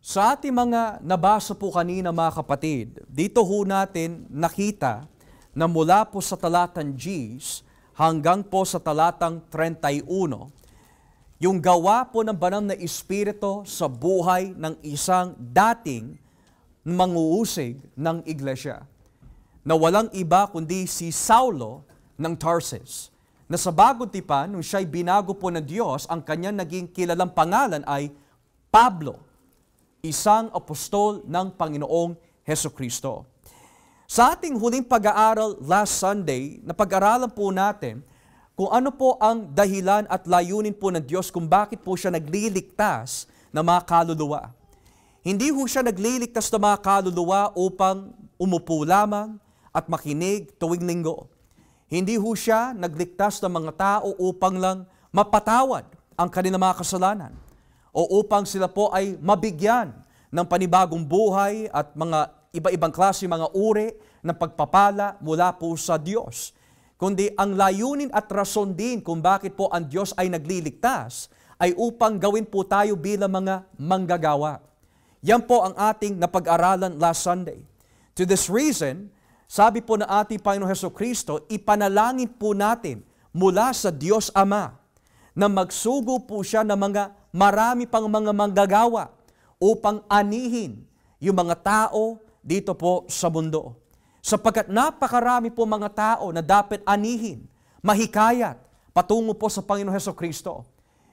Sa ating mga nabasa po kanina mga kapatid, dito ho natin nakita na mula po sa talatang Gs hanggang po sa talatang 31, yung gawa po ng banal na Espiritu sa buhay ng isang dating manguusig ng iglesia, na walang iba kundi si Saulo ng Tarsus, na sa bagong tipan, nung siya'y binago po ng Diyos, ang kanyang naging kilalang pangalan ay Pablo, isang apostol ng Panginoong Hesukristo. Sa ating huling pag-aaral last Sunday, napag-aralan po natin kung ano po ang dahilan at layunin po ng Diyos kung bakit po siya nagliligtas ng mga kaluluwa. Hindi po siya nagliligtas ng mga kaluluwa upang umupo lamang at makinig tuwing linggo. Hindi po siya nagligtas ng mga tao upang lang mapatawad ang kanilang mga kasalanan o upang sila po ay mabigyan ng panibagong buhay at mga iba-ibang klase mga uri ng pagpapala mula po sa Diyos. Kundi ang layunin at rason din kung bakit po ang Diyos ay nagliligtas ay upang gawin po tayo bilang mga manggagawa. Yan po ang ating napag-aralan last Sunday. To this reason, sabi po na ating Panginoong Hesukristo, ipanalangin po natin mula sa Diyos Ama na magsugo po siya ng mga marami pang mga manggagawa upang anihin yung mga tao dito po sa mundo. Sapagkat napakarami po mga tao na dapat anihin, mahikayat, patungo po sa Panginoong Hesukristo.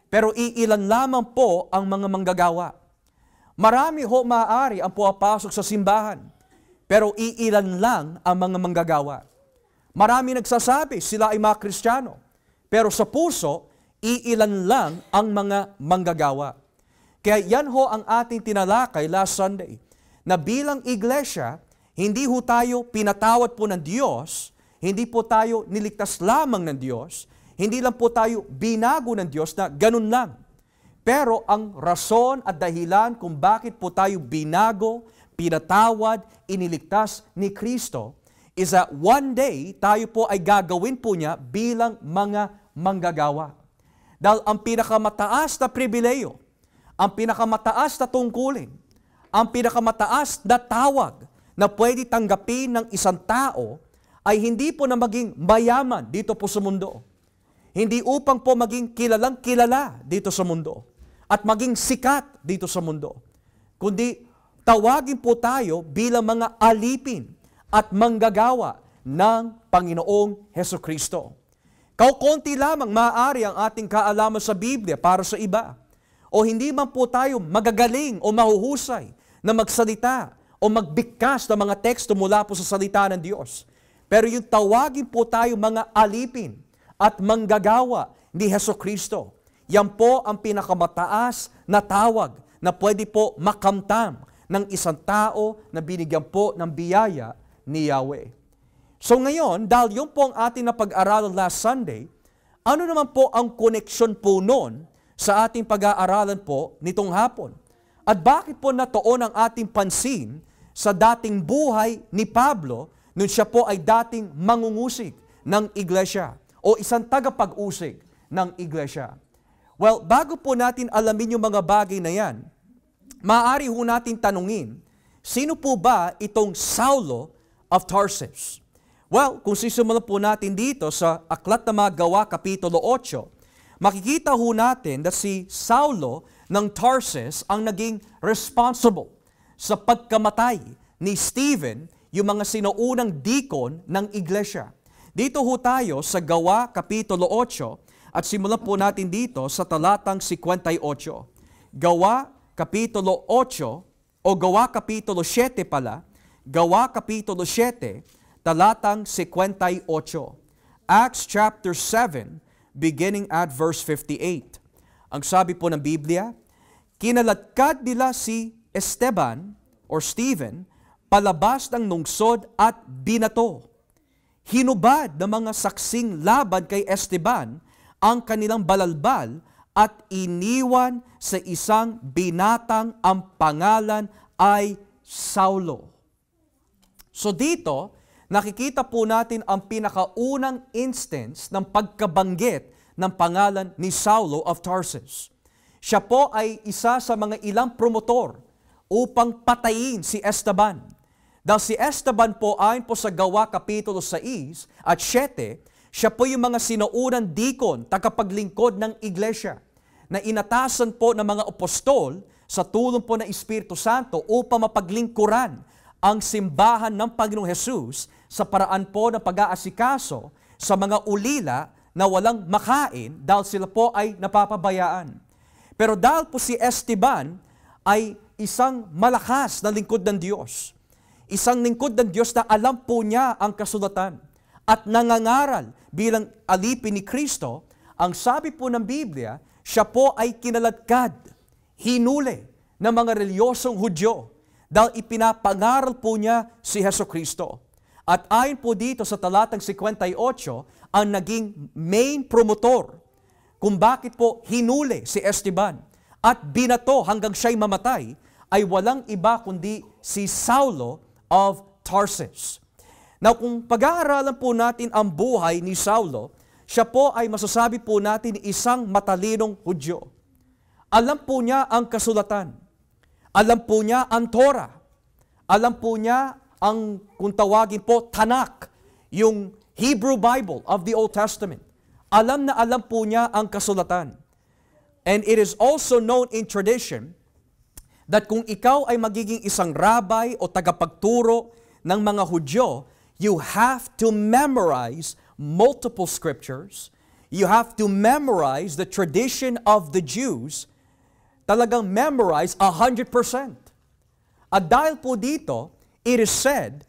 Pero iilan lamang po ang mga manggagawa. Marami ho maaari ang puwapasok sa simbahan, pero iilan lang ang mga manggagawa. Marami nagsasabi sila ay mga Kristiyano, pero sa puso, iilan lang ang mga manggagawa. Kaya yan ho ang ating tinalakay last Sunday, na bilang iglesia, hindi ho tayo pinatawad po ng Diyos, hindi po tayo niligtas lamang ng Diyos, hindi lang po tayo binago ng Diyos na ganun lang. Pero ang rason at dahilan kung bakit po tayo binago, pinatawad, iniligtas ni Kristo, is that one day tayo po ay gagawin po niya bilang mga manggagawa. Dahil ang pinakamataas na pribileyo, ang pinakamataas na tungkulin, ang pinakamataas na tawag na pwede tanggapin ng isang tao ay hindi po na maging mayaman dito po sa mundo. Hindi upang po maging kilalang kilala dito sa mundo at maging sikat dito sa mundo. Kundi tawagin po tayo bilang mga alipin at manggagawa ng Panginoong Hesukristo. Kaukonti lamang maaari ang ating kaalaman sa Biblia para sa iba. O hindi man po tayo magagaling o mahuhusay na magsalita o magbigkas ng mga teksto mula po sa salita ng Diyos. Pero yung tawagin po tayo mga alipin at manggagawa ni Hesukristo, yan po ang pinakamataas na tawag na pwede po makamtam ng isang tao na binigyan po ng biyaya ni Yahweh. So ngayon, dahil yun po ang ating napag-aralan last Sunday, ano naman po ang koneksyon po noon sa ating pag-aaralan po nitong hapon? At bakit po natuon ang ating pansin sa dating buhay ni Pablo nung siya po ay dating mangungusig ng iglesia o isang tagapag-usig ng iglesia? Well, bago po natin alamin yung mga bagay na yan, maaari ho natin tanungin, sino po ba itong Saulo of Tarsus? Well, kung sisimulan po natin dito sa Aklat ng Mga Gawa, Kapitulo 8, makikita ho natin na si Saulo ng Tarsus ang naging responsible sa pagkamatay ni Stephen, yung mga sinuunang deacon ng iglesia. Dito ho tayo sa Gawa, Kapitulo 8, at simulan po natin dito sa talatang 58. Gawa, Kapitulo 8, o Gawa, Kapitulo 7 pala, Gawa, Kapitulo 7, talatang 58. Acts chapter 7, beginning at verse 58. Ang sabi po ng Biblia, kinalatkad nila si Esteban or Stephen palabas ng lungsod at binato. Hinubad ng mga saksing laban kay Esteban ang kanilang balalbal at iniwan sa isang binatang ang pangalan ay Saulo. So dito, nakikita po natin ang pinakaunang instance ng pagkabanggit ng pangalan ni Saulo of Tarsus. Siya po ay isa sa mga ilang promotor upang patayin si Esteban. Dahil si Esteban po, ayon po sa Gawa Kapitulo 6 at 7, siya po yung mga sinuunang dikon, tagapaglingkod ng iglesia, na inatasan po ng mga apostol sa tulong po ng Espiritu Santo upang mapaglingkuran ang simbahan ng Panginoong Hesus sa paraan po ng pag-aasikaso sa mga ulila na walang makain dahil sila po ay napapabayaan. Pero dahil po si Esteban ay isang malakas na lingkod ng Diyos, isang lingkod ng Diyos na alam po niya ang kasulatan at nangangaral bilang alipin ni Kristo, ang sabi po ng Biblia, siya po ay kinaladkad, hinuli ng mga reliyosong Hudyo dahil ipinapangaral po niya si Hesukristo. At ayon po dito sa talatang 58, ang naging main promotor kung bakit po hinuli si Esteban at binato hanggang siya'y mamatay ay walang iba kundi si Saulo of Tarsus. Now, kung pag-aaralan po natin ang buhay ni Saulo, siya po ay masasabi po natin isang matalinong Hudyo. Alam po niya ang kasulatan. Alam po niya ang Torah. Alam po niya ang, kung tawagin po, Tanakh, yung Hebrew Bible of the Old Testament. Alam na alam po niya ang kasulatan. And it is also known in tradition that kung ikaw ay magiging isang rabbi o tagapagturo ng mga Hudyo, you have to memorize multiple scriptures. You have to memorize the tradition of the Jews. Talagang memorize 100%. At dahil po dito, it is said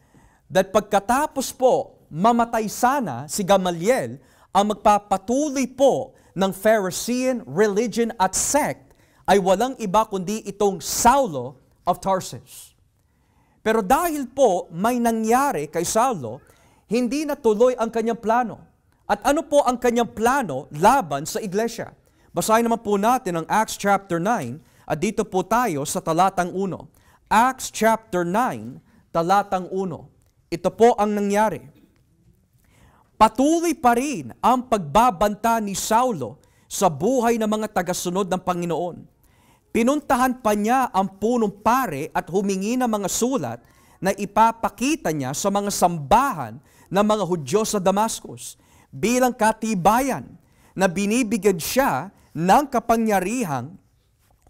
that pagkatapos po mamatay sana si Gamaliel, ang magpapatuloy po ng Pharisean religion at sect ay walang iba kundi itong Saulo of Tarsus. Pero dahil po may nangyari kay Saulo, hindi natuloy ang kanyang plano. At ano po ang kanyang plano laban sa iglesia? Basahin naman po natin ang Acts chapter 9 at dito po tayo sa talatang 1. Acts chapter 9, talatang 1. Ito po ang nangyari. Patuloy pa rin ang pagbabanta ni Saulo sa buhay ng mga tagasunod ng Panginoon. Pinuntahan pa niya ang punong pare at humingi ng mga sulat na ipapakita niya sa mga sambahan ng mga Hudyo sa Damascus bilang katibayan na binibigyan siya ng kapangyarihang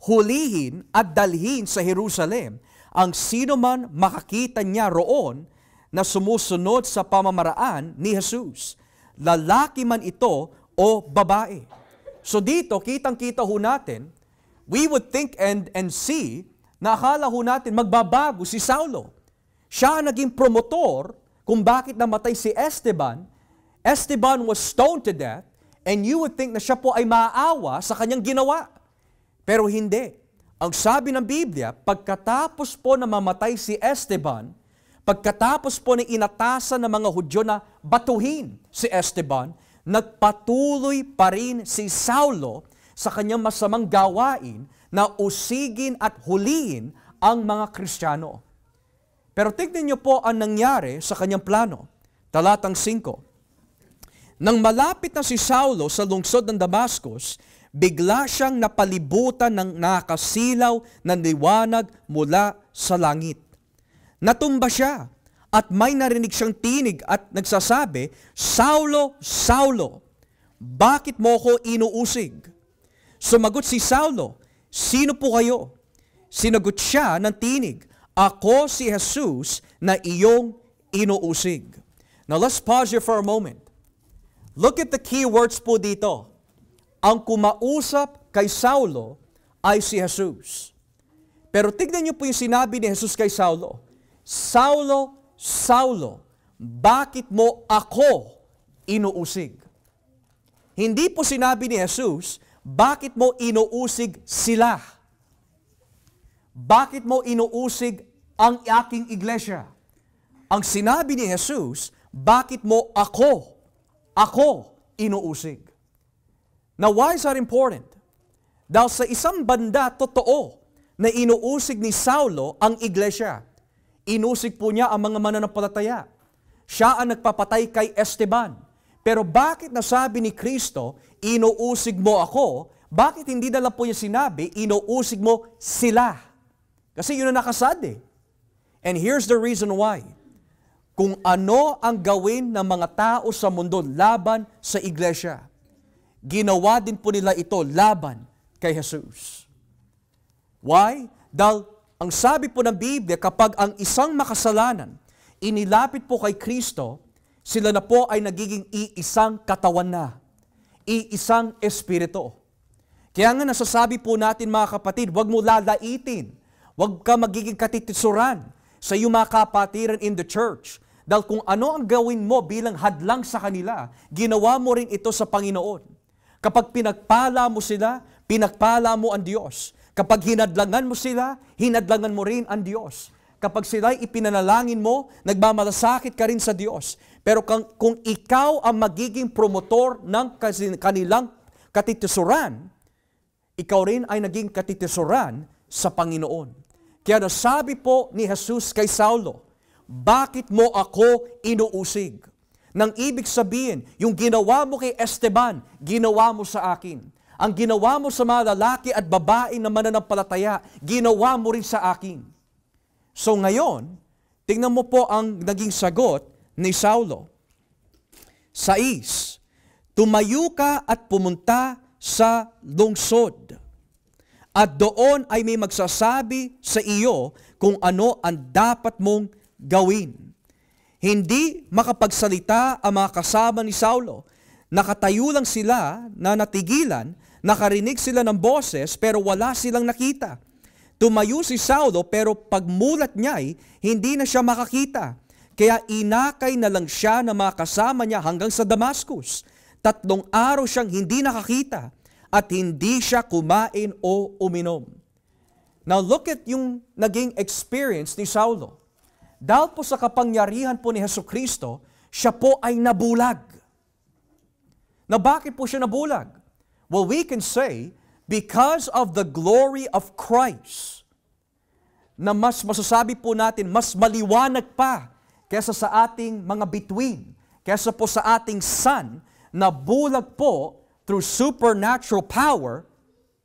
hulihin at dalhin sa Jerusalem ang sino man makakita niya roon na sumusunod sa pamamaraan ni Jesus, lalaki man ito o babae. So dito, kitang-kita ho natin, we would think and see na akala ho natin magbabago si Saulo. Siya ang naging promotor kung bakit namatay si Esteban. Esteban was stoned to death and you would think na siya po ay maaawa sa kanyang ginawa. Pero hindi. Ang sabi ng Biblia, pagkatapos po na mamatay si Esteban, pagkatapos po na inatasan ng mga Hudyo na batuhin si Esteban, nagpatuloy pa rin si Saulo sa kanyang masamang gawain na usigin at huliin ang mga Kristiyano. Pero tignan niyo po ang nangyari sa kanyang plano. Talatang 5. Nang malapit na si Saulo sa lungsod ng Damascus, bigla siyang napalibutan ng nakasilaw na liwanag mula sa langit. Natumba siya at may narinig siyang tinig at nagsasabi, Saulo, Saulo, bakit mo ko inuusig? Sumagot si Saulo, sino po kayo? Sinagot siya ng tinig, ako si Jesus na iyong inuusig. Now let's pause here for a moment. Look at the key words po dito. Ang kumausap kay Saulo ay si Jesus. Pero tignan niyo po yung sinabi ni Jesus kay Saulo. Saulo, Saulo, bakit mo ako inuusig? Hindi po sinabi ni Jesus, bakit mo inuusig sila? Bakit mo inuusig ang aking iglesia? Ang sinabi ni Jesus, bakit mo ako inuusig? Now, why is that important? Dahil sa isang banda, totoo na inuusig ni Saulo ang iglesia. Inusig po niya ang mga mananampalataya. Siya ang nagpapatay kay Esteban. Pero bakit nasabi ni Kristo, inuusig mo ako? Bakit hindi na lang po niya sinabi, inuusig mo sila? Kasi yun ang nakasad eh. And here's the reason why. Kung ano ang gawin ng mga tao sa mundo laban sa iglesia, ginawa din po nila ito laban kay Jesus. Why? Dahil ang sabi po ng Biblia, kapag ang isang makasalanan, inilapit po kay Kristo, sila na po ay nagiging iisang katawan na, iisang espiritu. Kaya nga nasasabi po natin mga kapatid, huwag mo lalaitin, huwag ka magiging katitisuran sa iyong mga kapatiran in the church. Dahil kung ano ang gawin mo bilang hadlang sa kanila, ginawa mo rin ito sa Panginoon. Kapag pinagpala mo sila, pinagpala mo ang Diyos. Kapag hinadlangan mo sila, hinadlangan mo rin ang Diyos. Kapag sila'y ipinanalangin mo, nagmamalasakit ka rin sa Diyos. Pero kung ikaw ang magiging promotor ng kanilang katitisuran, ikaw rin ay naging katitisuran sa Panginoon. Kaya nasabi po ni Jesus kay Saulo, bakit mo ako inuusig? Nang ibig sabihin, yung ginawa mo kay Esteban, ginawa mo sa akin. Ang ginawa mo sa mga lalaki at babae na mananampalataya, ginawa mo rin sa akin. So ngayon, tingnan mo po ang naging sagot ni Saulo. 6, tumayo ka at pumunta sa lungsod. At doon ay may magsasabi sa iyo kung ano ang dapat mong gawin. Hindi makapagsalita ang mga kasama ni Saulo. Nakatayo lang sila na natigilan, nakarinig sila ng boses pero wala silang nakita. Tumayo si Saulo pero pagmulat niya'y hindi na siya makakita. Kaya inakay na lang siya ng mga kasama niya hanggang sa Damascus. 3 araw siyang hindi nakakita at hindi siya kumain o uminom. Now look at yung naging experience ni Saulo. Dahil po sa kapangyarihan po ni Hesukristo, siya po ay nabulag. Na bakit po siya nabulag? Well, we can say, because of the glory of Christ, na mas masasabi po natin, mas maliwanag pa kaysa sa ating mga bituin, kaysa po sa ating sun, na bulag po through supernatural power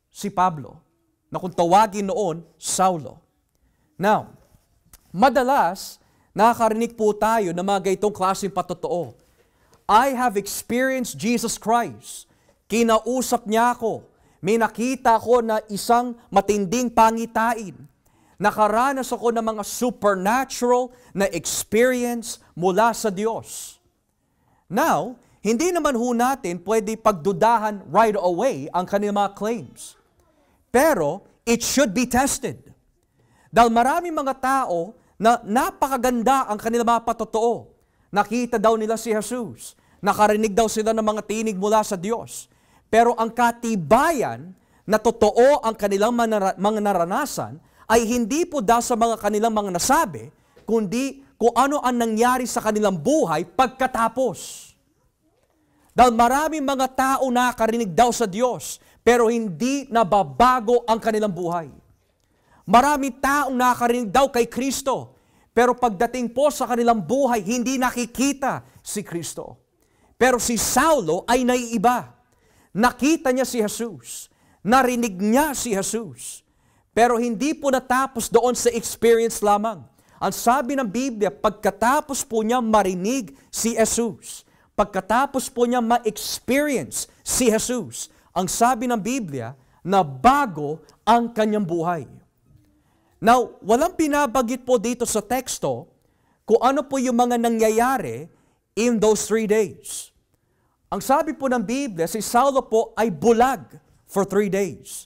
si Pablo, na kung tawagin noon, Saulo. Now, madalas, nakakarinig po tayo ng mga gaytong klaseng patotoo. I have experienced Jesus Christ. Kinausap niya ako. May nakita ako na isang matinding pangitain. Nakaranas ako ng mga supernatural na experience mula sa Diyos. Now, hindi naman ho natin pwede pagdudahan right away ang kanilang mga claims. Pero, it should be tested. Dahil maraming mga tao na napakaganda ang kanilang mga patotoo. Nakita daw nila si Jesus. Nakarinig daw sila ng mga tinig mula sa Diyos. Pero ang katibayan na totoo ang kanilang mga naranasan ay hindi po dahil sa mga kanilang mga nasabi, kundi kung ano ang nangyari sa kanilang buhay pagkatapos. Dahil maraming mga tao nakarinig daw sa Diyos, pero hindi nababago ang kanilang buhay. Maraming taong nakarinig daw kay Kristo, pero pagdating po sa kanilang buhay, hindi nakikita si Kristo. Pero si Saulo ay naiiba. Nakita niya si Jesus. Narinig niya si Jesus. Pero hindi po natapos doon sa experience lamang. Ang sabi ng Biblia, pagkatapos po niya marinig si Jesus, pagkatapos po niya ma-experience si Jesus, ang sabi ng Biblia, na bago ang kanyang buhay. Now, walang pinabagit po dito sa teksto kung ano po yung mga nangyayari in those 3 days. Ang sabi po ng Biblia, si Saulo po ay bulag for 3 days.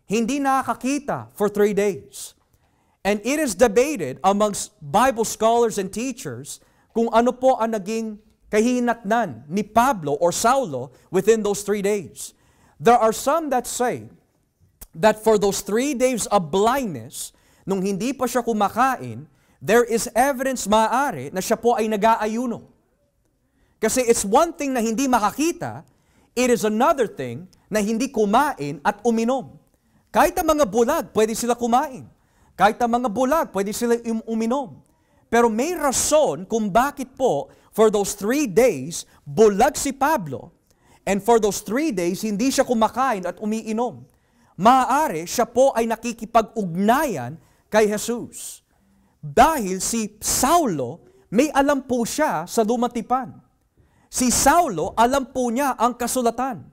Hindi nakakita for 3 days. And it is debated amongst Bible scholars and teachers kung ano po ang naging kahinatnan ni Pablo or Saulo within those 3 days. There are some that say that for those 3 days of blindness, nung hindi pa siya kumakain, there is evidence maaari na siya po ay nag-aayuno. Kasi it's one thing na hindi makakita, it is another thing na hindi kumain at uminom. Kahit ang mga bulag, pwede sila kumain. Kahit ang mga bulag, pwede sila uminom. Pero may rason kung bakit po, for those 3 days, bulag si Pablo, and for those 3 days, hindi siya kumakain at umiinom. Maaari, siya po ay nakikipag-ugnayan kay Jesus. Dahil si Saulo, may alam po siya sa lumang tipan. Si Saulo, alam po niya ang kasulatan.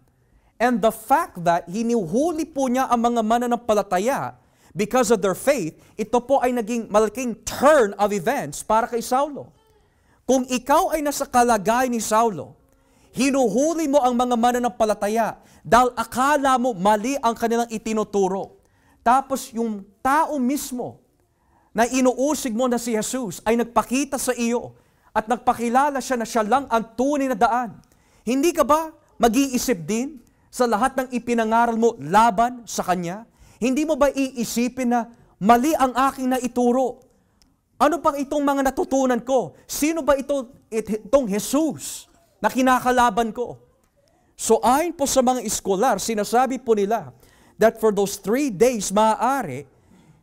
And the fact that hinuhuli po niya ang mga mananampalataya because of their faith, ito po ay naging malaking turn of events para kay Saulo. Kung ikaw ay nasa kalagayan ni Saulo, hinuhuli mo ang mga mananampalataya dahil akala mo mali ang kanilang itinuturo. Tapos yung tao mismo na inuusig mo na si Jesus ay nagpakita sa iyo at nagpakilala siya na siya lang ang tunay na daan. Hindi ka ba mag-iisip din sa lahat ng ipinangaral mo laban sa Kanya? Hindi mo ba iisipin na mali ang aking naituro? Ano pang itong mga natutunan ko? Sino ba itong Jesus na kinakalaban ko? So ayon po sa mga eskolar, sinasabi po nila that for those 3 days maaari,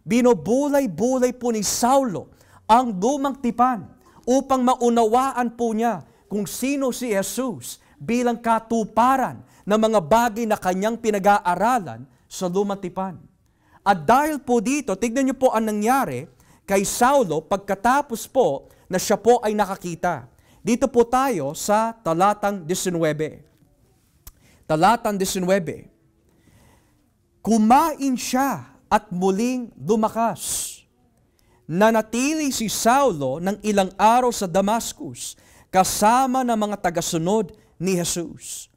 binubulay-bulay po ni Saulo ang lumang tipan upang maunawaan po niya kung sino si Jesus bilang katuparan ng mga bagay na kanyang pinag-aaralan sa lumang tipan. At dahil po dito, tignan niyo po ang nangyari kay Saulo pagkatapos po na siya po ay nakakita. Dito po tayo sa talatang 19. Talatang 19. Kumain siya at muling lumakas. Nanatili si Saulo ng ilang araw sa Damascus kasama ng mga tagasunod ni Jesus.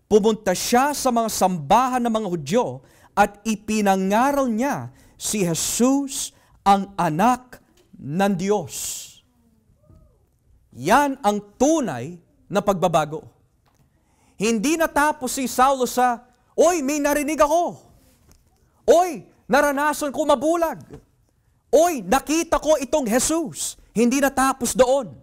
Pumunta siya sa mga sambahan ng mga Hudyo at ipinangaral niya si Jesus ang anak ng Diyos. Yan ang tunay na pagbabago. Hindi natapos si Saulo sa, "Oy, may narinig ako. Oy, naranasan ko mabulag. Oy, nakita ko itong Jesus." Hindi natapos doon.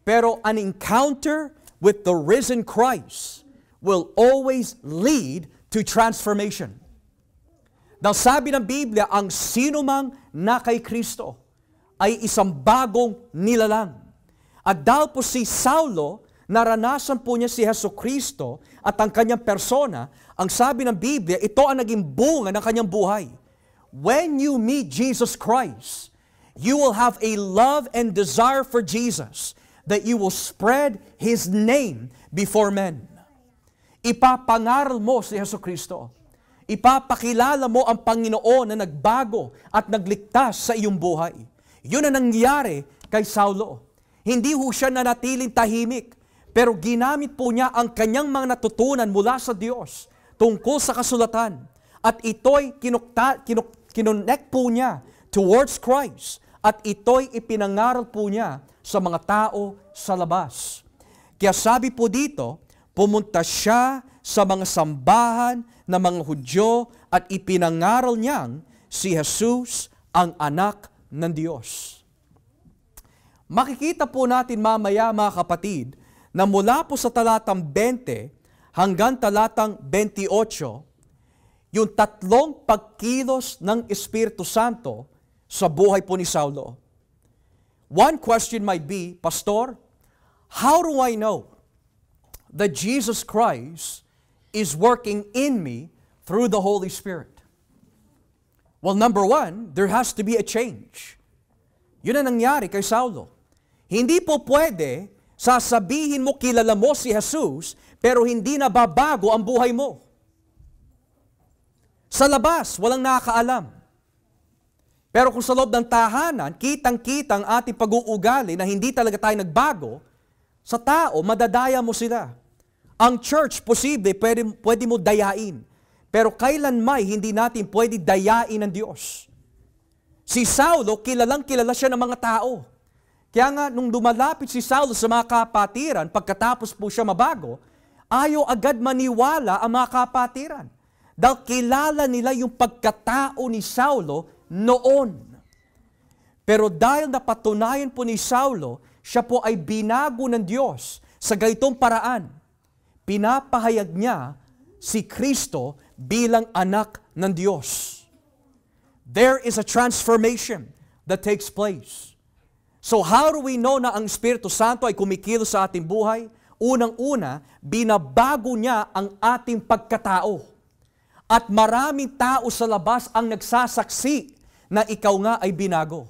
Pero an encounter with the risen Christ will always lead to transformation. Dahil sabi ng Biblia, ang sinumang na kay Kristo ay isang bagong nilalang. At dahil po si Saulo, naranasan po niya si Jesucristo at ang kanyang persona, ang sabi ng Biblia, ito ang naging bunga ng kanyang buhay. When you meet Jesus Christ, you will have a love and desire for Jesus that you will spread His name before men. Ipapangaral mo si Jesucristo. Ipapakilala mo ang Panginoon na nagbago at nagligtas sa iyong buhay. Yun ang nangyari kay Saulo. Hindi ho siya nanatiling tahimik, pero ginamit po niya ang kanyang mga natutunan mula sa Diyos tungkol sa kasulatan. At ito'y kinonect po niya towards Christ. At ito'y ipinangaral po niya sa mga tao sa labas. Kaya sabi po dito, pumunta siya sa mga sambahan ng mga Hudyo at ipinangaral niyang si Jesus ang anak ng Diyos. Makikita po natin mamaya mga kapatid na mula po sa talatang 20 hanggang talatang 28, yung tatlong pagkilos ng Espiritu Santo sa buhay po ni Saulo. One question might be, Pastor, how do I know that Jesus Christ is working in me through the Holy Spirit? Well, number one, there has to be a change. Yun ang nangyari kay Saulo. Hindi po pwede sasabihin mo kilala mo si Jesus, pero hindi na babago ang buhay mo. Sa labas, walang nakakaalam. Pero kung sa loob ng tahanan, kitang-kitang ating pag-uugali na hindi talaga tayo nagbago, sa tao, madadaya mo sila. Ang church, posible, pwede mo dayain. Pero kailanmay, hindi natin pwede dayain ng Diyos. Si Saulo, kilalang-kilala siya ng mga tao. Kaya nga, nung dumalapit si Saulo sa mga kapatiran, pagkatapos po siya mabago, ayaw agad maniwala ang mga kapatiran. Dahil kilala nila yung pagkatao ni Saulo noon. Pero dahil napatunayan po ni Saulo, siya po ay binago ng Diyos sa ganitong paraan. Pinapahayag niya si Kristo bilang anak ng Diyos. There is a transformation that takes place. So how do we know na ang Espiritu Santo ay kumikilos sa ating buhay? Unang-una, binabago niya ang ating pagkatao. At maraming tao sa labas ang nagsasaksi na ikaw nga ay binago.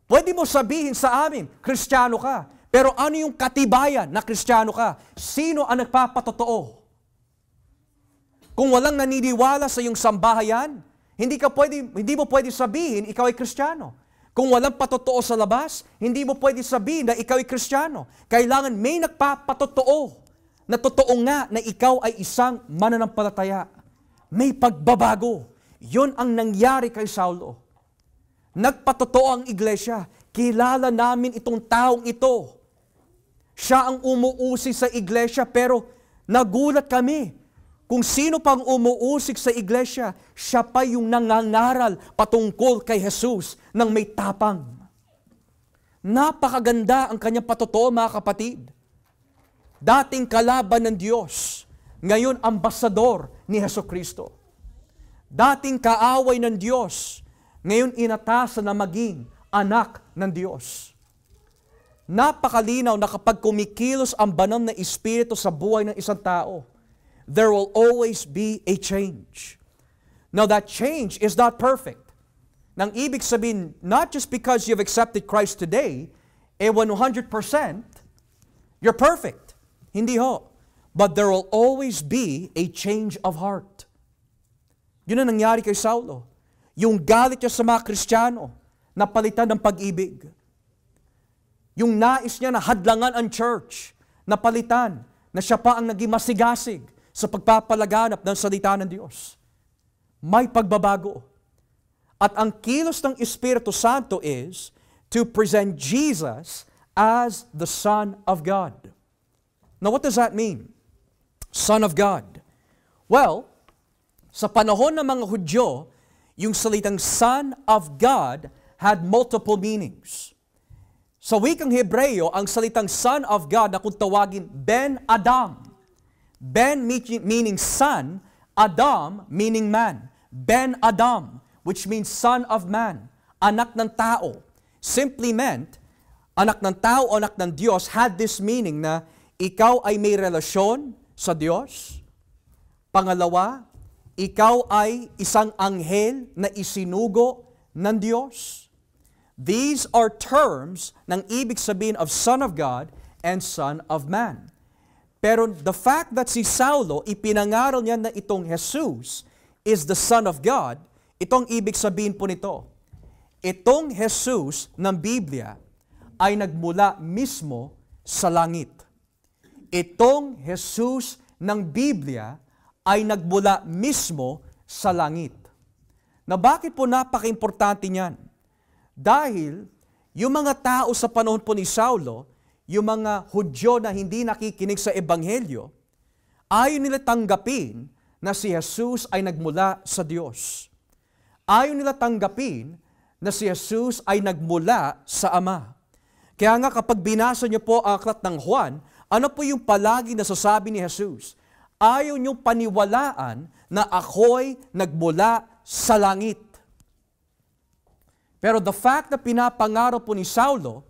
Pwede mo sabihin sa amin, Kristiyano ka, pero ano yung katibayan na Kristiyano ka? Sino ang nagpapatotoo? Kung walang naniniwala sa iyong sambahayan, hindi mo pwede sabihin ikaw ay Kristiyano. Kung walang patotoo sa labas, hindi mo pwede sabihin na ikaw ay Kristiyano. Kailangan may nagpapatotoo na totoo nga na ikaw ay isang mananampalataya. May pagbabago. Yun ang nangyari kay Saulo. Nagpatotoo ang iglesia. Kilala namin itong taong ito. Siya ang umuusig sa iglesia, pero nagulat kami. Kung sino pang umuusig sa iglesia, siya pa yung nangangaral patungkol kay Jesus ng may tapang. Napakaganda ang kanyang patotoo, mga kapatid. Dating kalaban ng Diyos, ngayon ambasador ni Jesucristo. Dating kaaway ng Diyos, ngayon inatasan na maging anak ng Diyos. Napakalinaw na kapag kumikilos ang banal na Espiritu sa buhay ng isang tao, there will always be a change. Now that change is not perfect. Nang ibig sabihin, not just because you've accepted Christ today, 100%, you're perfect. Hindi ho. But there will always be a change of heart. Yun ang nangyari kay Saulo. Yung galit niya sa mga Kristiyano, napalitan ng pag-ibig. Yung nais niya na hadlangan ang church, napalitan na siya pa ang naging masigasig sa pagpapalaganap ng salita ng Diyos. May pagbabago. At ang kilos ng Espiritu Santo is to present Jesus as the Son of God. Now what does that mean? Son of God. Well, sa panahon ng mga Hudyo, yung salitang Son of God had multiple meanings. Sa wikang Hebreo, ang salitang Son of God na kung tawagin Ben Adam. Ben meaning son, Adam meaning man. Ben Adam, which means son of man, anak ng tao. Simply meant, anak ng tao o anak ng Diyos had this meaning na ikaw ay may relasyon sa Diyos. Pangalawa, ikaw ay isang anghel na isinugo ng Diyos. These are terms ng ibig sabihin of Son of God and Son of Man. Pero the fact that si Saulo, ipinangaral niya na itong Jesus is the Son of God, itong ibig sabihin po nito. Itong Jesus ng Biblia ay nagmula mismo sa langit. Itong Jesus ng Biblia ay nagmula mismo sa langit. Na bakit po napaka-importante niyan? Dahil yung mga tao sa panahon po ni Saulo, yung mga Hudyo na hindi nakikinig sa Ebanghelyo, ayaw nila tanggapin na si Jesus ay nagmula sa Diyos. Ayaw nila tanggapin na si Jesus ay nagmula sa Ama. Kaya nga kapag binasa niyo po ang aklat ng Juan, ano po yung palagi nasasabi ni Jesus? Ayaw niyong paniwalaan na ako'y nagmula sa langit. Pero the fact na pinapangaraw po ni Saulo,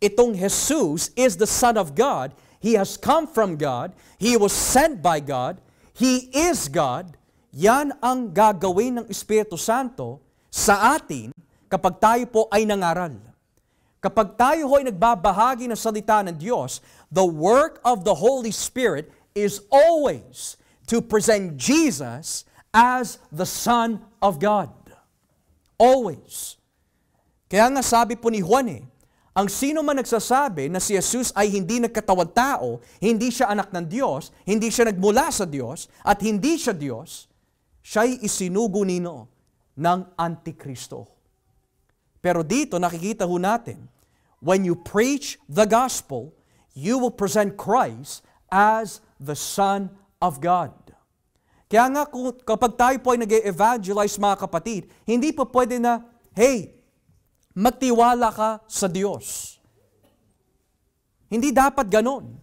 itong Jesus is the Son of God. He has come from God. He was sent by God. He is God. Yan ang gagawin ng Espiritu Santo sa atin kapag tayo po ay nangaral. Kapag tayo ho ay nagbabahagi ng salita ng Diyos, the work of the Holy Spirit is always to present Jesus as the Son of God. Always. Kaya nga sabi po ni Juan ang sino man nagsasabi na si Jesus ay hindi nagkatawang tao, hindi siya anak ng Diyos, hindi siya nagmula sa Diyos, at hindi siya Diyos, siya'y isinugo nino ng Antikristo. Pero dito nakikita ho natin, when you preach the gospel, you will present Christ as the Son of God. Kaya nga kapag tayo po ay nag-evangelize mga kapatid, hindi po pwede na, hey, magtiwala ka sa Diyos. Hindi dapat ganon.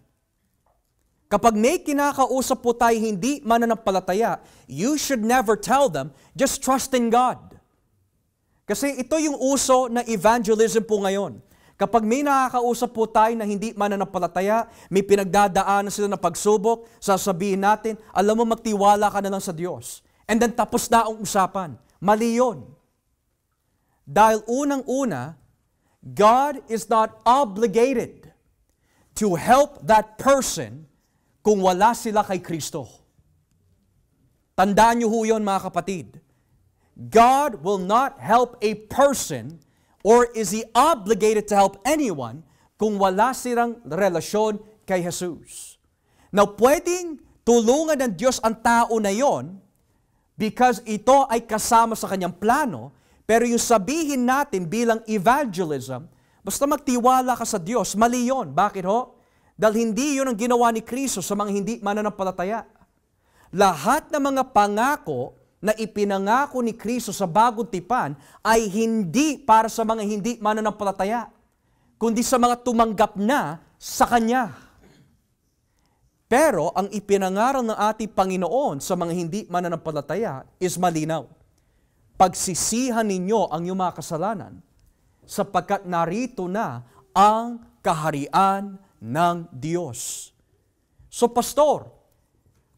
Kapag may kinakausap po tayo hindi mananampalataya, you should never tell them, just trust in God. Kasi ito yung uso na evangelism po ngayon. Kapag may nakakausap po tayo na hindi mananampalataya, may pinagdadaanan sila na pagsubok, sasabihin natin, alam mo magtiwala ka na lang sa Diyos. And then tapos na ang usapan. Mali yun. Dahil unang-una, God is not obligated to help that person kung wala sila kay Kristo. Tandaan niyo ho yun, mga kapatid. God will not help a person or is He obligated to help anyone kung wala silang relasyon kay Jesus. Now, pwedeng tulungan ng Diyos ang tao na yon because ito ay kasama sa kanyang plano, pero yung sabihin natin bilang evangelism, basta magtiwala ka sa Diyos, mali yun. Bakit ho? Dahil hindi yun ang ginawa ni Kristo sa mga hindi mananampalataya. Lahat ng mga pangako na ipinangako ni Kristo sa bagong tipan ay hindi para sa mga hindi mananampalataya, kundi sa mga tumanggap na sa Kanya. Pero ang ipinangaral ng ating Panginoon sa mga hindi mananampalataya is malinaw. Pagsisihan ninyo ang iyong mga kasalanan sapagkat narito na ang kaharian ng Diyos. So, pastor,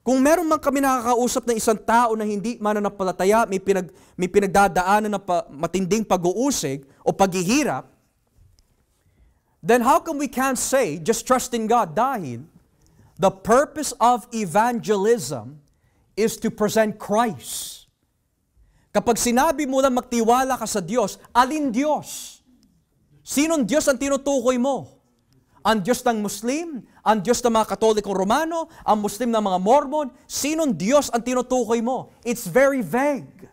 kung meron man kami nakakausap ng isang tao na hindi mananampalataya, may pinagdadaanan ng matinding pag-uusig o paghihirap, then how come we can't say, just trust in God? Dahil the purpose of evangelism is to present Christ. Kapag sinabi mo lang magtiwala ka sa Diyos, alin Diyos? Sinong Diyos ang tinutukoy mo? Ang Diyos ng Muslim? Ang Diyos ng mga Katolikong Romano? Ang Muslim ng mga Mormon? Sinong Diyos ang tinutukoy mo? It's very vague.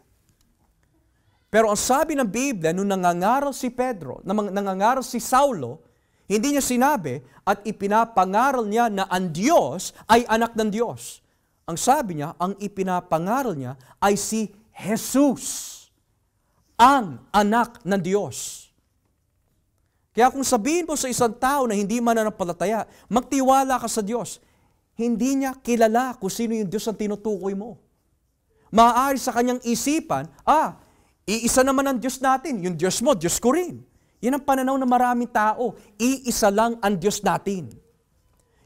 Pero ang sabi ng Biblia, nung nangangaral si Pedro, nangangaral si Saulo, hindi niya sinabi at ipinapangaral niya na ang Diyos ay anak ng Diyos. Ang sabi niya, ang ipinapangaral niya ay si Jesus, ang anak ng Diyos. Kaya kung sabihin mo sa isang tao na hindi mananampalataya, magtiwala ka sa Diyos, hindi niya kilala kung sino yung Diyos ang tinutukoy mo. Maaari sa kanyang isipan, iisa naman ang Diyos natin, yung Diyos mo, Diyos ko rin. Yan ang pananaw ng maraming tao, iisa lang ang Diyos natin.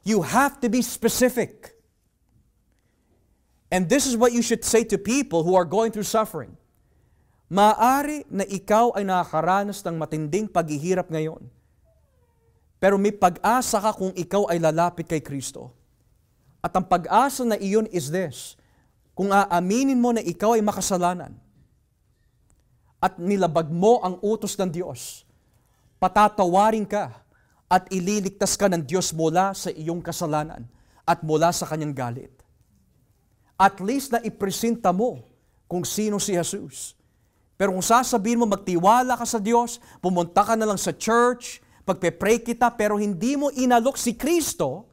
You have to be specific. And this is what you should say to people who are going through suffering. Maaari na ikaw ay nakakaranas ng matinding paghihirap ngayon. Pero may pag-asa ka kung ikaw ay lalapit kay Kristo. At ang pag-asa na iyon is this, kung aaminin mo na ikaw ay makasalanan at nilabag mo ang utos ng Diyos, patatawarin ka at ililigtas ka ng Diyos mula sa iyong kasalanan at mula sa kanyang galit. At least na ipresenta mo kung sino si Jesus. Pero kung sasabihin mo magtiwala ka sa Diyos, pumunta ka na lang sa church, pagpe-pray kita, pero hindi mo inalok si Kristo,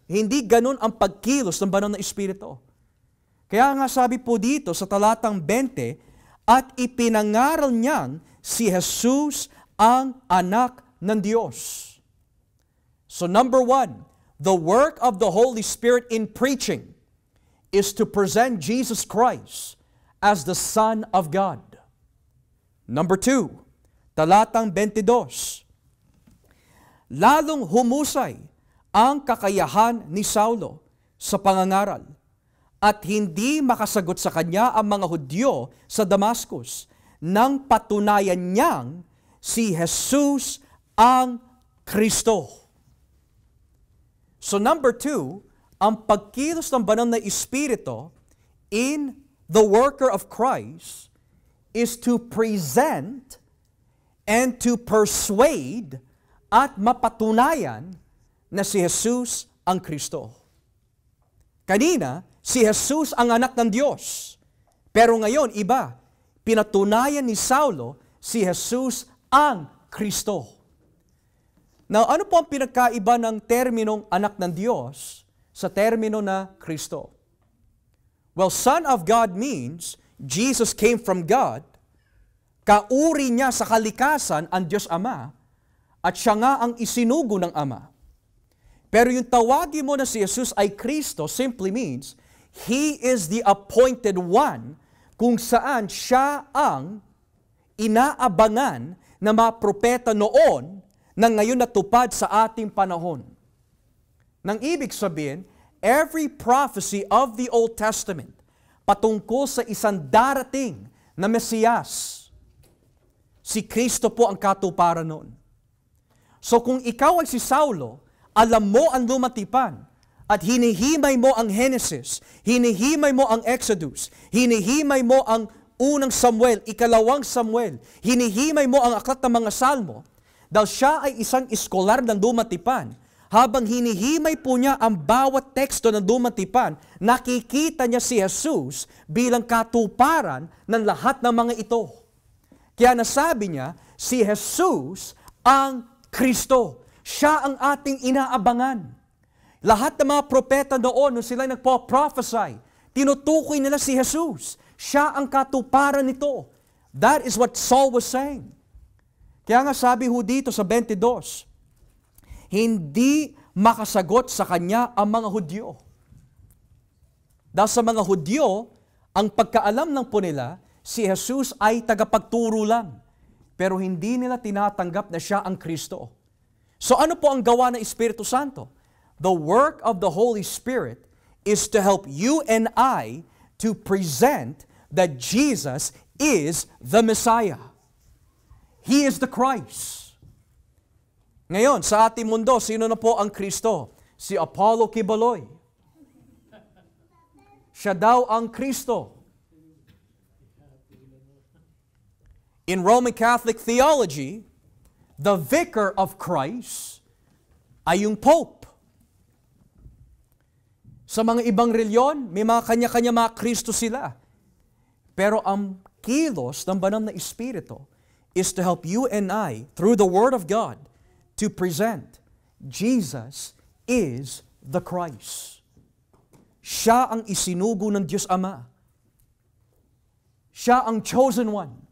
hindi ganun ang pagkilos ng banal na Espiritu. Kaya nga sabi po dito sa talatang 20, at ipinangaral niyang si Jesus ang anak ng Diyos. So number 1, the work of the Holy Spirit in preaching is to present Jesus Christ as the Son of God. Number 2, talatang 22, lalong humusay ang kakayahan ni Saulo sa pangangaral at hindi makasagot sa kanya ang mga Hudyo sa Damascus nang patunayan niyang si Jesus ang Kristo. So number 2, ang pagkilos ng banal na Espiritu in the worker of Christ is to present and to persuade at mapatunayan na si Jesus ang Kristo. Kanina, si Jesus ang anak ng Diyos. Pero ngayon, iba. Pinatunayan ni Saulo si Jesus ang Kristo. Now, ano po ang pinagkaiba ng terminong anak ng Diyos sa termino na Kristo? Well, Son of God means Jesus came from God, kauri niya sa kalikasan ang Diyos Ama, at siya nga ang isinugo ng Ama. Pero yung tawagin mo na si Jesus ay Kristo simply means He is the appointed one kung saan siya ang inaabangan na mga propeta noon na ngayon natupad sa ating panahon. Nang ibig sabihin, every prophecy of the Old Testament patungkol sa isang darating na Mesiyas, Si Kristo po ang katuparan noon. So kung ikaw ay si Saulo, alam mo ang lumatipan, at hinihimay mo ang Genesis, hinihimay mo ang Exodus, hinihimay mo ang unang Samuel, ikalawang Samuel, hinihimay mo ang aklat ng mga Salmo, dahil siya ay isang iskolar ng lumatipan, habang hinihimay po niya ang bawat teksto ng lumatipan, nakikita niya si Jesus bilang katuparan ng lahat ng mga ito. Kaya nasabi niya, si Jesus ang Kristo. Siya ang ating inaabangan. Lahat ng mga propeta noon, nung sila nagpo-prophesy, tinutukoy nila si Jesus. Siya ang katuparan nito. That is what Saul was saying. Kaya nga sabi ho dito sa 22, hindi makasagot sa kanya ang mga Hudyo. Dahil sa mga Hudyo, ang pagkaalam lang po nila, si Jesus ay tagapagturo lang. Pero hindi nila tinatanggap na siya ang Kristo. So ano po ang gawa ng Espiritu Santo? The work of the Holy Spirit is to help you and I to present that Jesus is the Messiah. He is the Christ. Ngayon, sa ating mundo, sino na po ang Kristo? Si Apollo Quiboloy. Siya daw ang Kristo. In Roman Catholic theology, the vicar of Christ ay yung Pope. Sa mga ibang reliyon, may mga kanya-kanya mga Kristo sila. Pero ang kilos ng banal na Espiritu is to help you and I, through the Word of God, to present Jesus is the Christ. Siya ang isinugo ng Diyos Ama. Siya ang chosen one.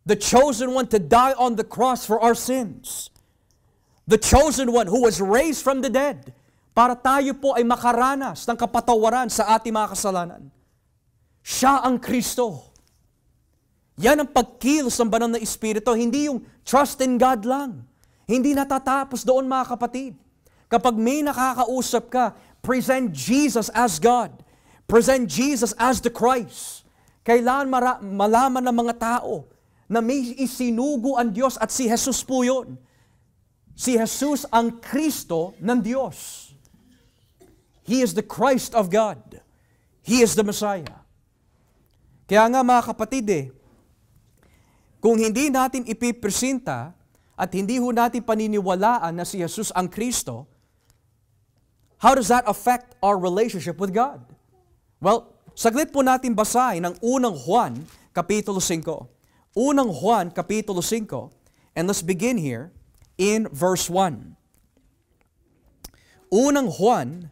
The chosen one to die on the cross for our sins. The chosen one who was raised from the dead para tayo po ay makaranas ng kapatawaran sa ating mga kasalanan. Siya ang Kristo. Yan ang pagkilos ng banal na Espiritu, hindi yung trust in God lang. Hindi natatapos doon mga kapatid. Kapag may nakakausap ka, present Jesus as God. Present Jesus as the Christ. Kailangan malaman ng mga tao na may isinugo ang Diyos at si Jesus po yun. Si Jesus ang Kristo ng Diyos. He is the Christ of God. He is the Messiah. Kaya nga mga kapatid kung hindi natin ipipresenta at hindi ho natin paniniwalaan na si Jesus ang Kristo, how does that affect our relationship with God? Well, saglit po natin basahin ang unang Juan, Kapitulo 5. Unang Juan, Kapitulo 5, and let's begin here in verse 1. Unang Juan,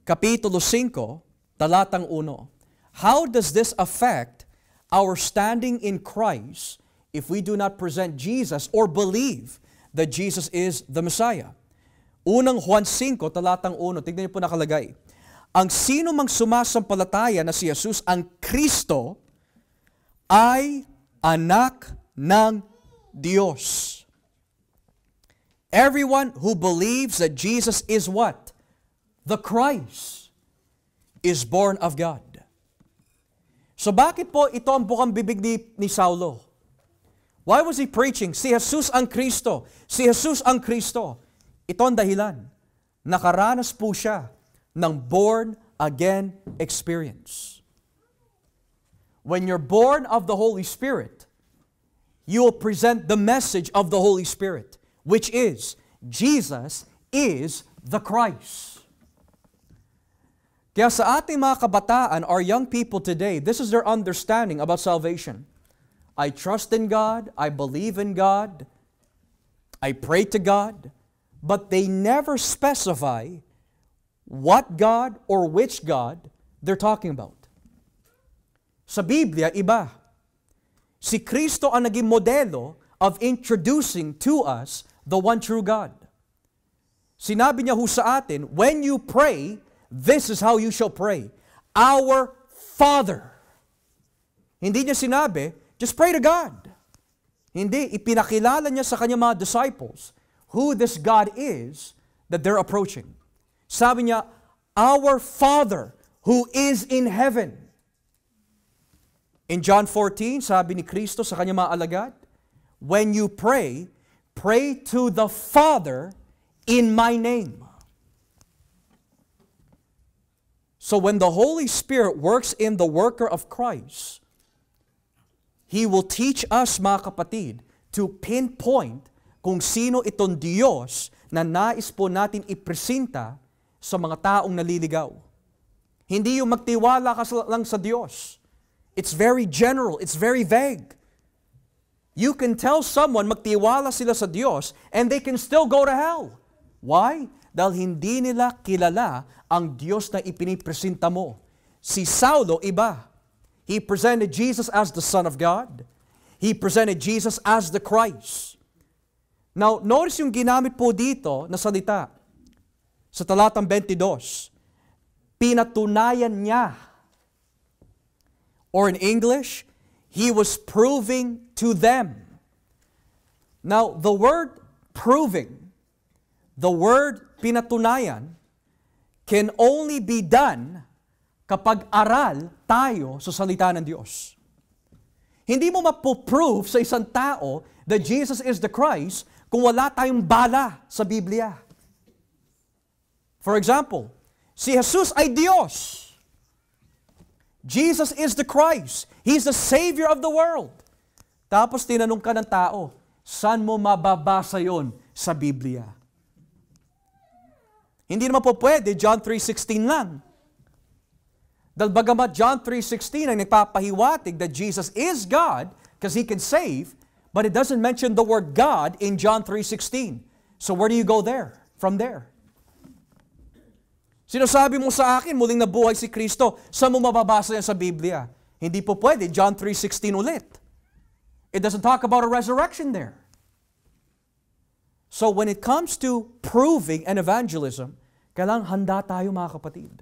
Kapitulo 5, talatang 1. How does this affect our standing in Christ if we do not present Jesus or believe that Jesus is the Messiah? Unang Juan 5, talatang 1, tignan niyo po nakalagay. Ang sino mang sumasampalataya na si Jesus ang Kristo ay anak ng Diyos. Everyone who believes that Jesus is what? The Christ is born of God. So bakit po ito ang bukang bibig ni Saulo? Why was he preaching? Si Jesus ang Kristo. Si Jesus ang Kristo. Ito ang dahilan. Nakaranas po siya ng born-again experience. When you're born of the Holy Spirit, you will present the message of the Holy Spirit, which is, Jesus is the Christ. Kaya sa ating mga kabataan, our young people today, this is their understanding about salvation. I trust in God, I believe in God, I pray to God, but they never specify what God or which God they're talking about. Sa Biblia, iba. Si Kristo ang naging modelo of introducing to us the one true God. Sinabi niya ho sa atin, when you pray, this is how you shall pray. Our Father. Hindi niya sinabi, just pray to God. Hindi, ipinakilala niya sa kanyang mga disciples who this God is that they're approaching. Sabi niya, our Father who is in heaven. In John 14, sabi ni Kristo sa kanyang mga alagad, when you pray, pray to the Father in my name. So when the Holy Spirit works in the worker of Christ, He will teach us, mga kapatid, to pinpoint kung sino itong Diyos na nais po natin ipresenta sa mga taong naliligaw. Hindi yung magtiwala ka lang sa Diyos. It's very general, it's very vague. You can tell someone magtiwala sila sa Diyos and they can still go to hell. Why? Dahil hindi nila kilala ang Diyos na ipinipresenta mo. Si Saulo, iba. He presented Jesus as the Son of God. He presented Jesus as the Christ. Now, notice yung ginamit po dito na salita sa talatang 22. Pinatunayan niya. Or in English, He was proving to them. Now, the word proving, the word pinatunayan, can only be done kapag aral tayo sa salita ng Diyos. Hindi mo mapoprove sa isang tao that Jesus is the Christ kung wala tayong bala sa Biblia. For example, si Jesus ay Diyos. Jesus is the Christ. He's the Savior of the world. Tapos tinanong ka ng tao, saan mo mababasa yon sa Biblia? Hindi naman po pwede, John 3:16 lang. Dahil bagamat John 3:16 ay nagpapahiwatig that Jesus is God because He can save, but it doesn't mention the word God in John 3:16. So where do you go there? From there. Sinasabi mo sa akin, muling nabuhay si Kristo, saan mo mababasa yan sa Biblia? Hindi po pwede, John 3:16 ulit. It doesn't talk about a resurrection there. So when it comes to proving and evangelism, kailangan handa tayo, mga kapatid.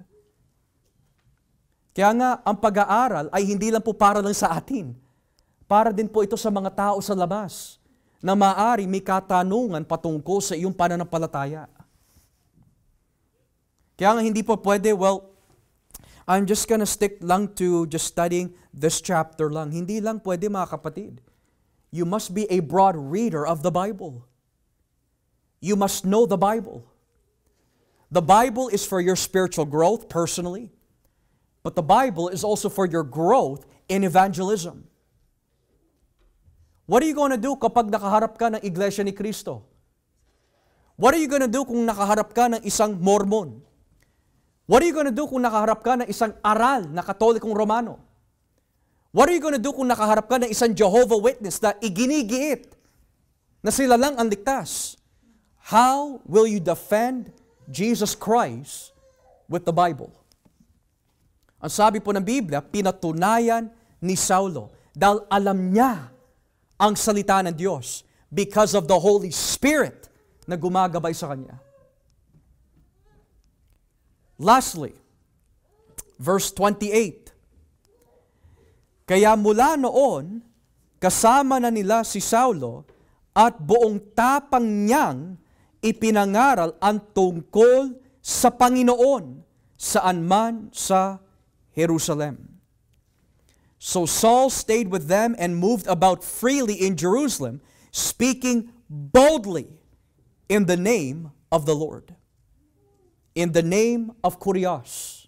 Kaya nga, ang pag-aaral ay hindi lang po para lang sa atin. Para din po ito sa mga tao sa labas na maaari may katanungan patungkol sa iyong pananampalataya. Kaya nga hindi po pwede, well, I'm just gonna stick lang to just studying this chapter lang. Hindi lang pwede, mga kapatid. You must be a broad reader of the Bible. You must know the Bible. The Bible is for your spiritual growth personally, but the Bible is also for your growth in evangelism. What are you going to do kapag nakaharap ka ng Iglesia ni Cristo? What are you going to do kung nakaharap ka ng isang Mormon? What are you going to do kung nakaharap ka ng isang aral na Katolikong Romano? What are you going to do kung nakaharap ka ng isang Jehovah Witness na iginigiit na sila lang ang ligtas? How will you defend Jesus Christ with the Bible? Ang sabi po ng Biblia, pinatunayan ni Saulo dahil alam niya ang salita ng Diyos because of the Holy Spirit na gumagabay sa kanya. Lastly, verse 28. Kaya mula noon, kasama na nila si Saulo at buong tapang niyang ipinangaral ang tungkol sa Panginoon saan man sa Jerusalem. So Saul stayed with them and moved about freely in Jerusalem, speaking boldly in the name of the Lord. In the name of Kurios,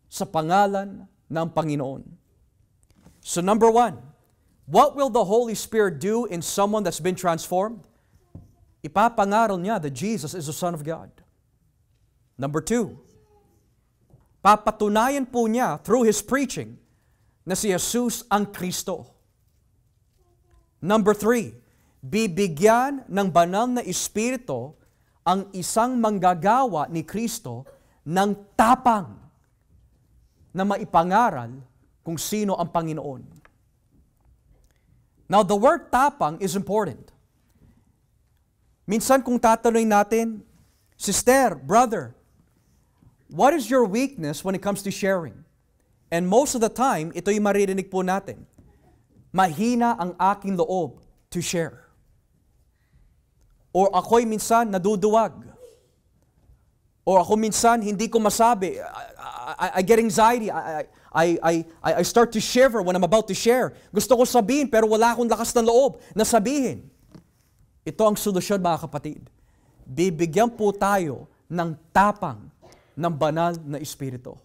sa pangalan ng Panginoon. So number one, what will the Holy Spirit do in someone that's been transformed? Ipapangaral niya that Jesus is the Son of God. Number two, papatunayan po niya through His preaching na si Jesus ang Kristo. Number three, bibigyan ng banal na Espiritu ang isang manggagawa ni Kristo ng tapang na maipangaral kung sino ang Panginoon. Now, the word tapang is important. Minsan kung tatanungin natin, sister, brother, what is your weakness when it comes to sharing? And most of the time, ito'y maririnig po natin. Mahina ang aking loob to share. Or ako'y minsan naduduwag. Or ako minsan hindi ko masabi. I get anxiety. I start to shiver when I'm about to share. Gusto ko sabihin pero wala akong lakas ng loob na sabihin. Ito ang solusyon mga kapatid. Bibigyan po tayo ng tapang ng banal na Espiritu.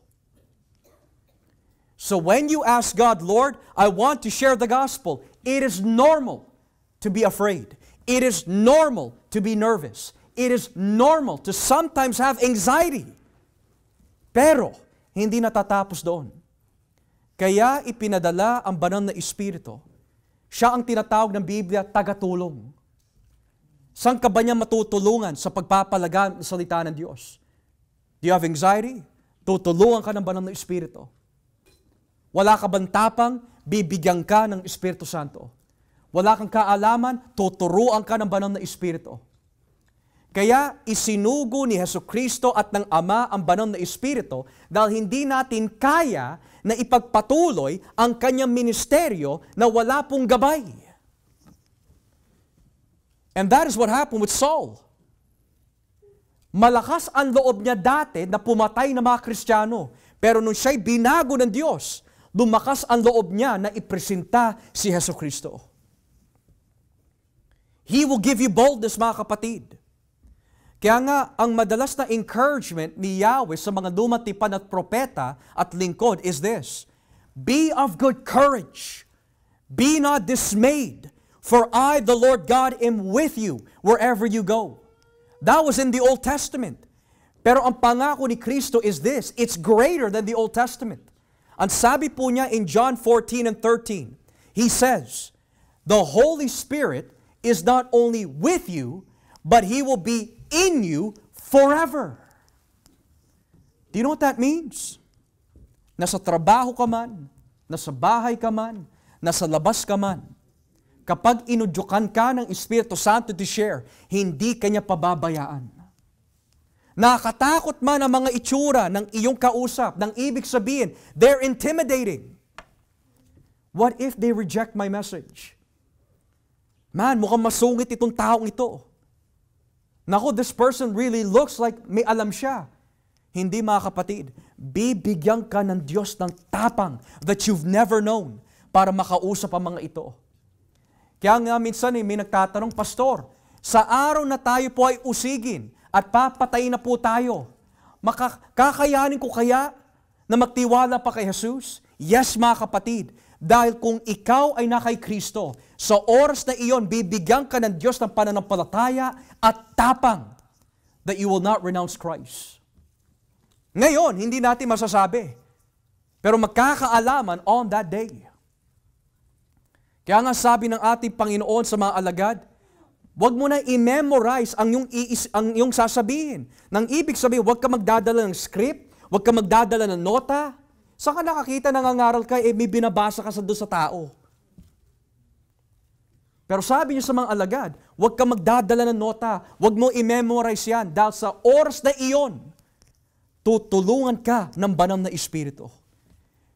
So when you ask God, Lord, I want to share the gospel, it is normal to be afraid. It is normal to be nervous. It is normal to sometimes have anxiety. Pero, hindi natatapos doon. Kaya ipinadala ang banal na Espiritu. Siya ang tinatawag ng Biblia, tagatulong. Saan ka ba niya matutulungan sa pagpapalagan ng salita ng Diyos? Do you have anxiety? Tutulungan ka ng banal na Espiritu. Wala ka bang tapang? Bibigyan ka ng Espiritu Santo. Wala kang kaalaman? Tuturuan ka ng banal na Espiritu. Kaya isinugo ni Jesucristo at ng Ama ang banal na Espiritu dahil hindi natin kaya na ipagpatuloy ang kanyang ministeryo na wala pong gabay. And that is what happened with Saul. Malakas ang loob niya dati na pumatay ng mga Kristiyano. Pero nung siya'y binago ng Diyos, lumakas ang loob niya na ipresenta si Jesucristo. He will give you boldness, mga kapatid. Kaya nga, ang madalas na encouragement ni Yahweh sa mga lumatipan at propeta at lingkod is this: be of good courage. Be not dismayed, for I, the Lord God, am with you wherever you go. That was in the Old Testament. Pero ang pangako ni Kristo is this: it's greater than the Old Testament. Ang sabi po niya in John 14 and 13, He says, the Holy Spirit is not only with you, but He will be in you forever. Do you know what that means? Nasa trabaho ka man, nasa bahay ka man, nasa labas ka man, kapag inudyukan ka ng Espiritu Santo to share, hindi ka niya pababayaan. Nakakatakot man ang mga itsura ng iyong kausap, ng ibig sabihin, they're intimidating. What if they reject my message? Man, mukhang masungit itong taong ito. Nako, this person really looks like may alam siya. Hindi, mga kapatid, bibigyan ka ng Diyos ng tapang that you've never known para makausap ang mga ito. Kaya nga minsan may nagtatanong, Pastor, sa araw na tayo po ay usigin at papatayin na po tayo, kakayanin ko kaya na magtiwala pa kay Jesus? Yes, mga kapatid, dahil kung ikaw ay na kay Kristo, sa oras na iyon, bibigyan ka ng Diyos ng pananampalataya at tapang that you will not renounce Christ. Ngayon, hindi natin masasabi. Pero magkakaalaman on that day. Kaya nga sabi ng ating Panginoon sa mga alagad, huwag mo na i-memorize ang iyong sasabihin. Nang ibig sabihin, huwag ka magdadala ng script, huwag ka magdadala ng nota. Saan ka nakakita nangangaral ka, may binabasa ka doon sa tao. Pero sabi niyo sa mga alagad, huwag ka magdadala ng nota, huwag mo i-memorize yan, dahil sa oras na iyon, tutulungan ka ng banal na Espiritu.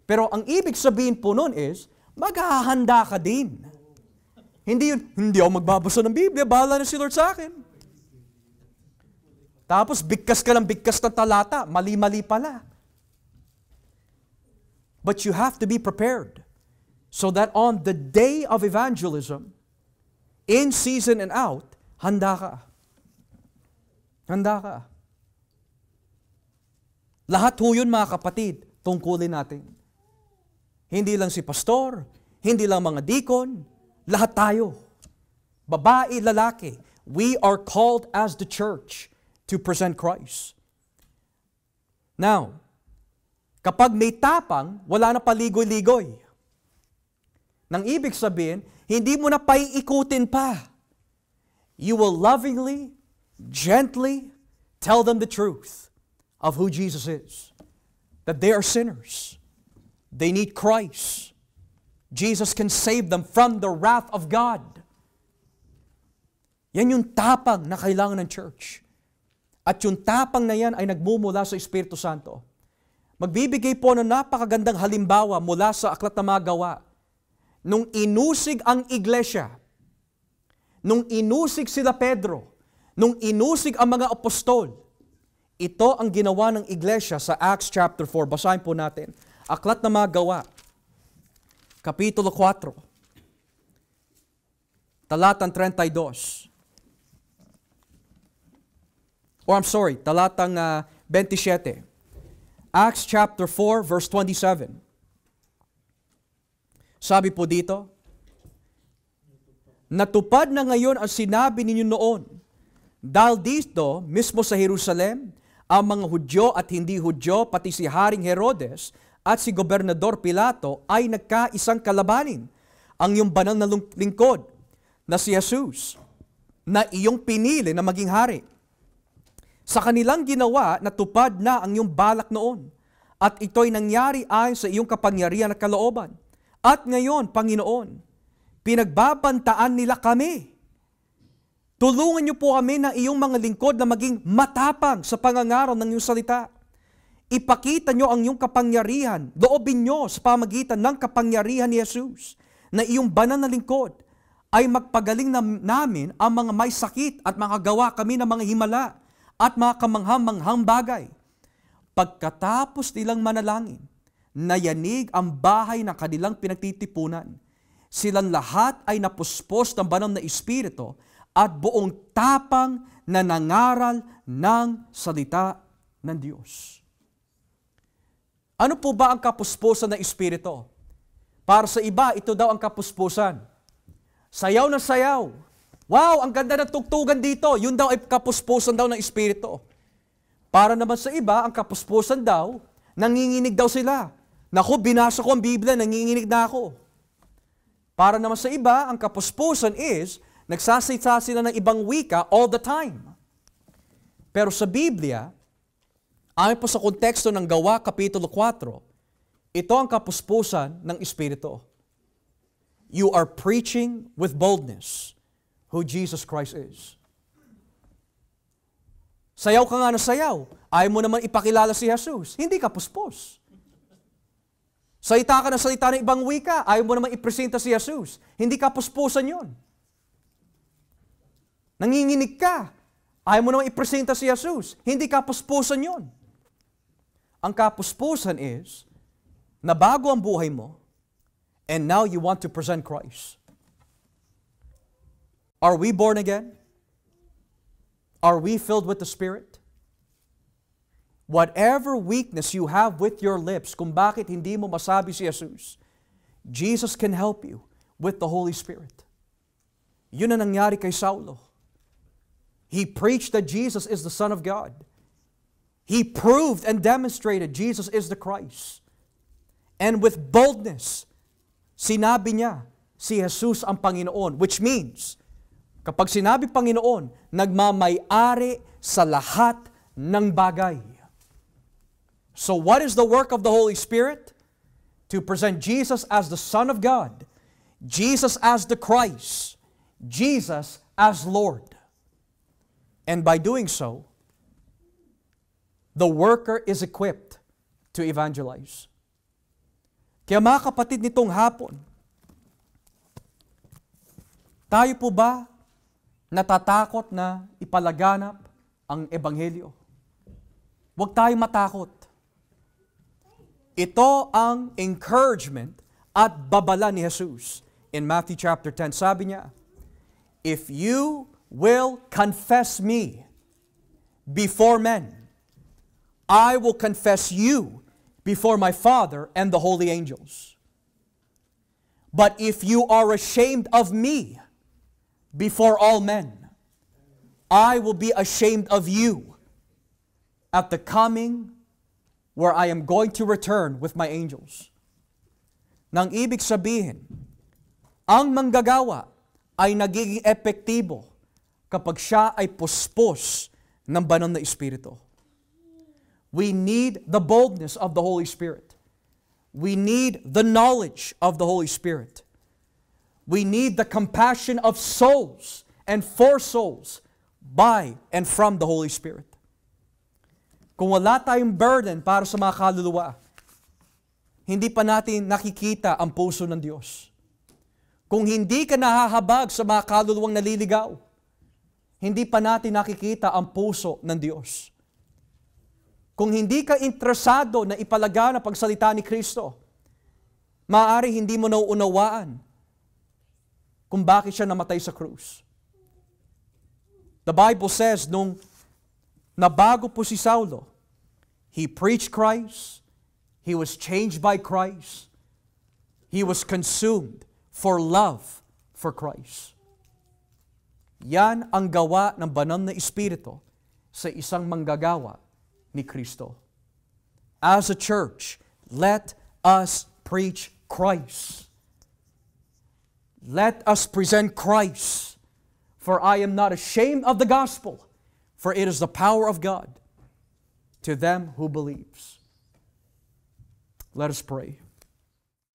Pero ang ibig sabihin po nun is, maghahanda ka din. Hindi ako magbabasa ng Biblia, bahala na si Lord sa akin. Tapos bigkas ka ng talata, mali-mali pala. But you have to be prepared so that on the day of evangelism, in season and out, handa ka. Handa ka. Lahat ho yun, mga kapatid, tungkulin natin. Hindi lang si pastor, hindi lang mga deacon, lahat tayo. Babae, lalaki, we are called as the church to present Christ. Now, kapag may tapang, wala na paligoy-ligoy. Nang ibig sabihin, hindi mo na paiikutin pa. You will lovingly, gently tell them the truth of who Jesus is. That they are sinners. They need Christ. Jesus can save them from the wrath of God. Yan yung tapang na kailangan ng church. At yung tapang na yan ay nagmumula sa Espiritu Santo. Magbibigay po ng napakagandang halimbawa mula sa Aklat ng Mga Gawa. Nung inusig ang iglesia, nung inusig sila Pedro, nung inusig ang mga apostol, ito ang ginawa ng iglesia sa Acts chapter 4. Basahin po natin Aklat ng mga Gawa, Kapitulo 4, talatang 32. Talatang 27. Acts chapter 4, verse 27. Sabi po dito, natupad na ngayon ang sinabi ninyo noon. Dahil dito, mismo sa Jerusalem, ang mga Hudyo at hindi Hudyo, pati si Haring Herodes at si Gobernador Pilato ay nagkaisang kalabanin ang iyong banal na lingkod na si Jesus, na iyong pinili na maging hari. Sa kanilang ginawa, natupad na ang iyong balak noon, at ito'y nangyari ayon sa iyong kapangyarihan at kalooban. At ngayon, Panginoon, pinagbabantaan nila kami. Tulungan niyo po kami ng iyong mga lingkod na maging matapang sa pangangaral ng iyong salita. Ipakita niyo ang iyong kapangyarihan, loobin niyo sa pamagitan ng kapangyarihan ni Jesus, na iyong banal na lingkod ay magpagaling namin ang mga may sakit at makagawa kami ng mga himala at mga kamanghang-manghang bagay. Pagkatapos nilang manalangin, nayanig ang bahay na kanilang pinagtitipunan. Silang lahat ay napuspos ng banal na Espiritu at buong tapang na nangaral ng salita ng Diyos. Ano po ba ang kapuspusan ng Espiritu? Para sa iba, ito daw ang kapuspusan. Sayaw na sayaw. Wow, ang ganda ng tugtugan dito. Yun daw ay kapuspusan daw ng Espiritu. Para naman sa iba, ang kapuspusan daw, nanginginig daw sila. Naku, binasa ko ang Biblia, nanginginig na ako. Para naman sa iba, ang kapuspusan is, nagsasalita sila ng ibang wika all the time. Pero sa Biblia, ayon po sa konteksto ng Gawa, Kapitulo 4, ito ang kapuspusan ng Espiritu. You are preaching with boldness who Jesus Christ is. Sayaw ka nga na sayaw. Ayaw mo naman ipakilala si Jesus. Hindi ka puspos. Salita ka na salita ng ibang wika. Ayaw mo naman ipresenta si Jesus. Hindi ka puspusan yon. Nanginginig ka. Ayaw mo naman ipresenta si Jesus. Hindi ka puspusan yon. Ang kapuspusan is, nabago ang buhay mo, and now you want to present Christ. Are we born again? Are we filled with the Spirit? Whatever weakness you have with your lips, kung bakit hindi mo masabi si Jesus, Jesus can help you with the Holy Spirit. Yun ang nangyari kay Saulo. He preached that Jesus is the Son of God. He proved and demonstrated Jesus is the Christ. And with boldness, sinabi niya, si Jesus ang Panginoon, which means, kapag sinabi Panginoon, nagmamay-ari sa lahat ng bagay. So what is the work of the Holy Spirit? To present Jesus as the Son of God, Jesus as the Christ, Jesus as Lord. And by doing so, the worker is equipped to evangelize. Kaya mga kapatid, nitong hapon, tayo po ba natatakot na ipalaganap ang Ebanghelyo? Huwag tayong matakot. Ito ang encouragement at babala ni Jesus. In Matthew chapter 10, sabi niya, if you will confess me before men, I will confess you before my Father and the holy angels. But if you are ashamed of me before all men, I will be ashamed of you at the coming where I am going to return with my angels. Nang ibig sabihin, ang manggagawa ay nagiging epektibo kapag siya ay puspos ng banal na Espiritu. We need the boldness of the Holy Spirit. We need the knowledge of the Holy Spirit. We need the compassion of souls and for souls by and from the Holy Spirit. Kung wala tayong burden para sa mga kaluluwa, hindi pa natin nakikita ang puso ng Diyos. Kung hindi ka nahahabag sa mga kaluluwang naliligaw, hindi pa natin nakikita ang puso ng Diyos. Kung hindi ka interesado na ipalaganap ang salita ni Kristo, maaari hindi mo nauunawaan kung bakit siya namatay sa krus. The Bible says, nung nabago po si Saulo, he preached Christ, he was changed by Christ, he was consumed for love for Christ. Yan ang gawa ng banal na Espiritu sa isang manggagawa ni Kristo. As a church, let us preach Christ. Let us present Christ. For I am not ashamed of the gospel, for it is the power of God to them who believes. Let us pray.